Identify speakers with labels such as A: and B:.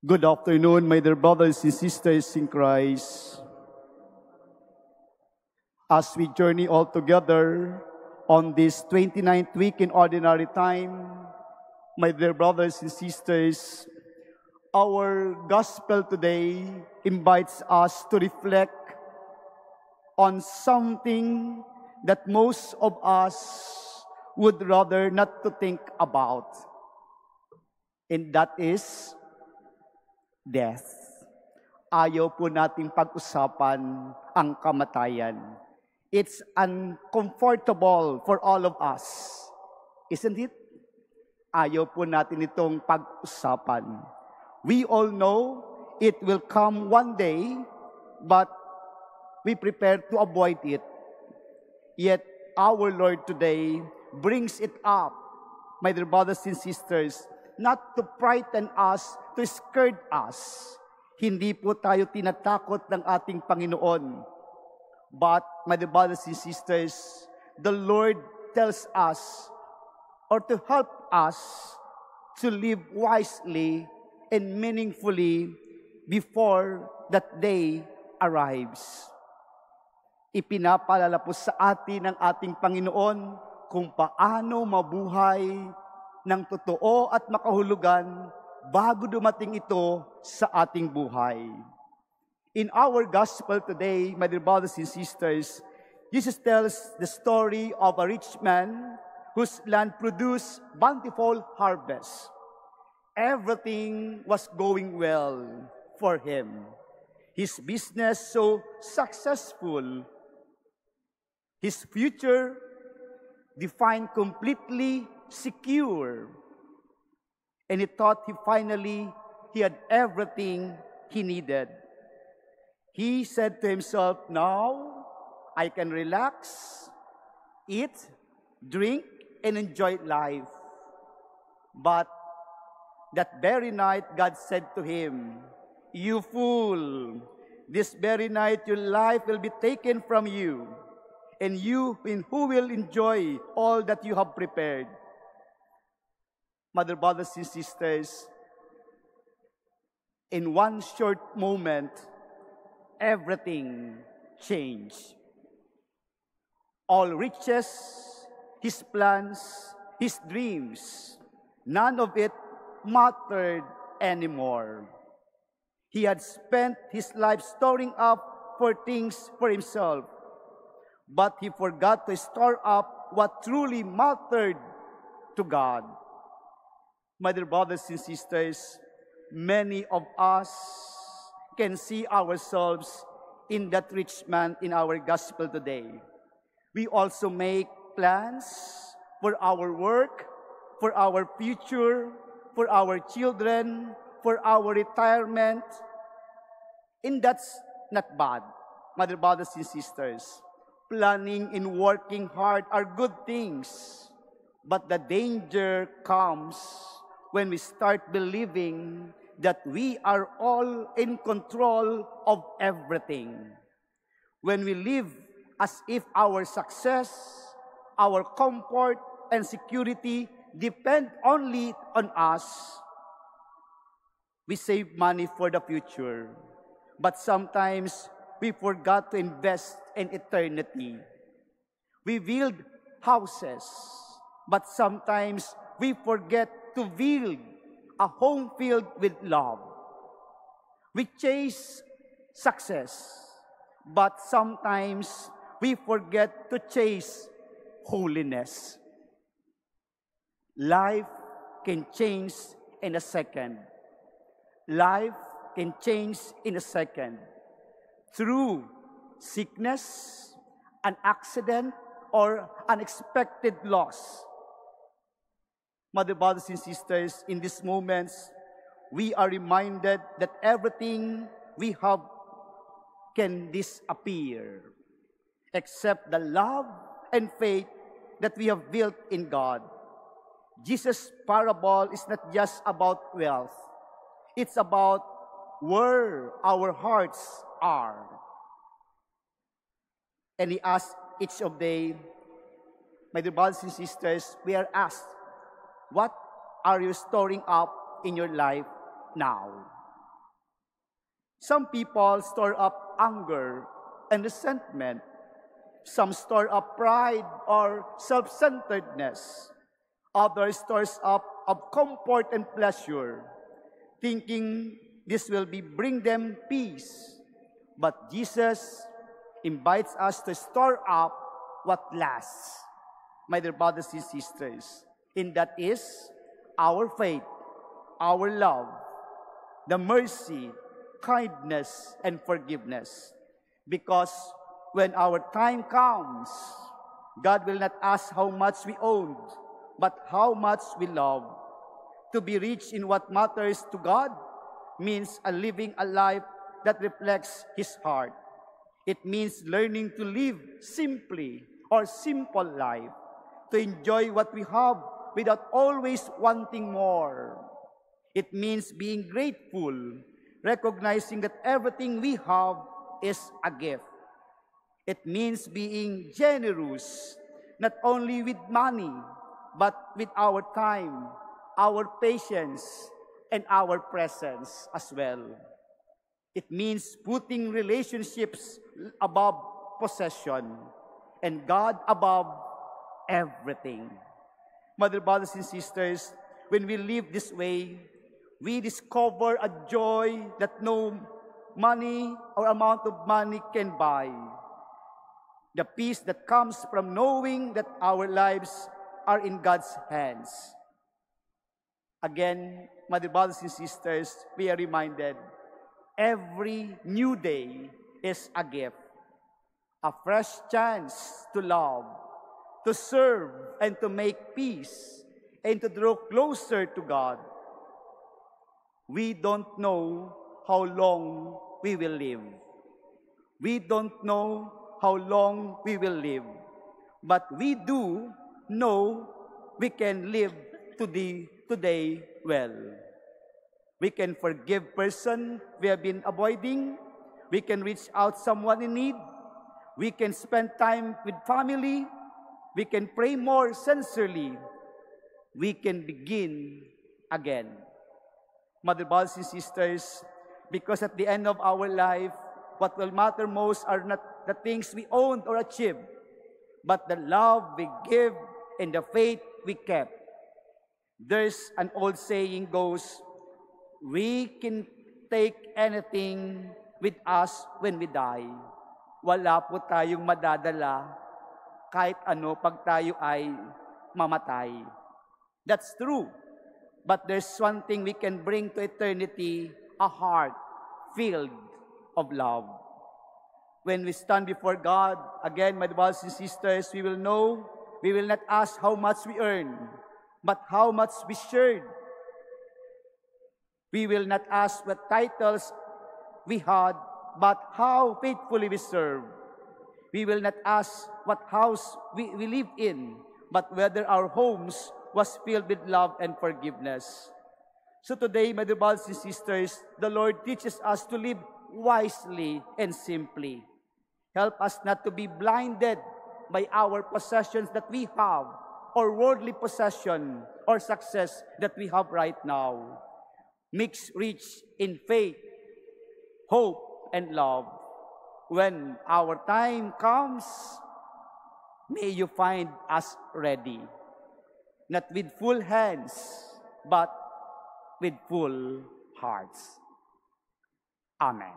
A: Good afternoon, my dear brothers and sisters in Christ. As we journey all together on this 29th week in Ordinary Time, my dear brothers and sisters, our gospel today invites us to reflect on something that most of us would rather not to think about, and that is death. Ayaw po nating pag-usapan ang kamatayan. It's uncomfortable for all of us. Isn't it? Ayaw po natin itong pag-usapan. We all know it will come one day, but we prepare to avoid it. Yet our Lord today brings it up, my dear brothers and sisters, not to frighten us, to scare us. Hindi po tayo tinatakot ng ating Panginoon. But, my dear brothers and sisters, the Lord tells us, or to help us, to live wisely and meaningfully before that day arrives. Ipinapaalala po sa atin ng ating Panginoon kung paano mabuhay ng totoo at makahulugan bago dumating ito sa ating buhay. In our gospel today, my dear brothers and sisters, Jesus tells the story of a rich man whose land produced bountiful harvest. Everything was going well for him. His business so successful. His future defined completely secure. And he thought he had everything he needed. He said to himself, now I can relax, eat, drink, and enjoy life. But that very night, God said to him, you fool, this very night your life will be taken from you, and you in who will enjoy all that you have prepared. Mother, brothers, and sisters, in one short moment, everything changed. All riches, his plans, his dreams, none of it mattered anymore. He had spent his life storing up for things for himself, but he forgot to store up what truly mattered to God. My dear brothers and sisters, many of us can see ourselves in that rich man in our gospel today. We also make plans for our work, for our future, for our children, for our retirement. And that's not bad, my dear brothers and sisters. Planning and working hard are good things, but the danger comes when we start believing that we are all in control of everything. When we live as if our success, our comfort, and security depend only on us. We save money for the future, but sometimes we forgot to invest in eternity. We build houses, but sometimes we forget to build a home filled with love. We chase success, but sometimes we forget to chase holiness. Life can change in a second. Life can change in a second. Through sickness, an accident, or unexpected loss. Mother, brothers, and sisters, in these moments, we are reminded that everything we have can disappear, except the love and faith that we have built in God. Jesus' parable is not just about wealth. It's about where our hearts are. And he asked each of them, my dear brothers and sisters, we are asked, what are you storing up in your life now? Some people store up anger and resentment. Some store up pride or self-centeredness. Others stores up of comfort and pleasure, thinking this will bring them peace. But Jesus invites us to store up what lasts, my dear brothers and sisters, and that is our faith, our love, the mercy, kindness, and forgiveness. Because when our time comes, God will not ask how much we owned, but how much we love. To be rich in what matters to God means living a life that reflects His heart. It means learning to live simply or simple life, to enjoy what we have without always wanting more. It means being grateful, recognizing that everything we have is a gift. It means being generous, not only with money, but with our time, our patience, and our presence as well. It means putting relationships above possession and God above everything. Mother, brothers, and sisters, when we live this way, we discover a joy that no money or amount of money can buy. The peace that comes from knowing that our lives are in God's hands. Again, my dear brothers and sisters, we are reminded, every new day is a gift, a fresh chance to love, to serve, and to make peace, and to draw closer to God. We don't know how long we will live. We don't know how long we will live. But we do know we can live today well. We can forgive person we have been avoiding. We can reach out someone in need. We can spend time with family. We can pray more sincerely. We can begin again. Mother, brothers, and sisters, because at the end of our life, what will matter most are not the things we owned or achieved, but the love we give and the faith we kept. There's an old saying goes, we can take anything with us when we die. Wala po tayong madadala kahit ano pag tayo ay mamatay. That's true. But there's one thing we can bring to eternity, a heart filled of love. When we stand before God, again, my brothers and sisters, we will know, we will not ask how much we earn, but how much we shared. We will not ask what titles we had, but how faithfully we serve. We will not ask what house we live in, but whether our homes was filled with love and forgiveness. So today, my dear brothers and sisters, the Lord teaches us to live wisely and simply. Help us not to be blinded by our possessions that we have, or worldly possession or success that we have right now. Mix rich in faith, hope, and love. When our time comes, may you find us ready. Not with full hands, but with full hearts. Amen.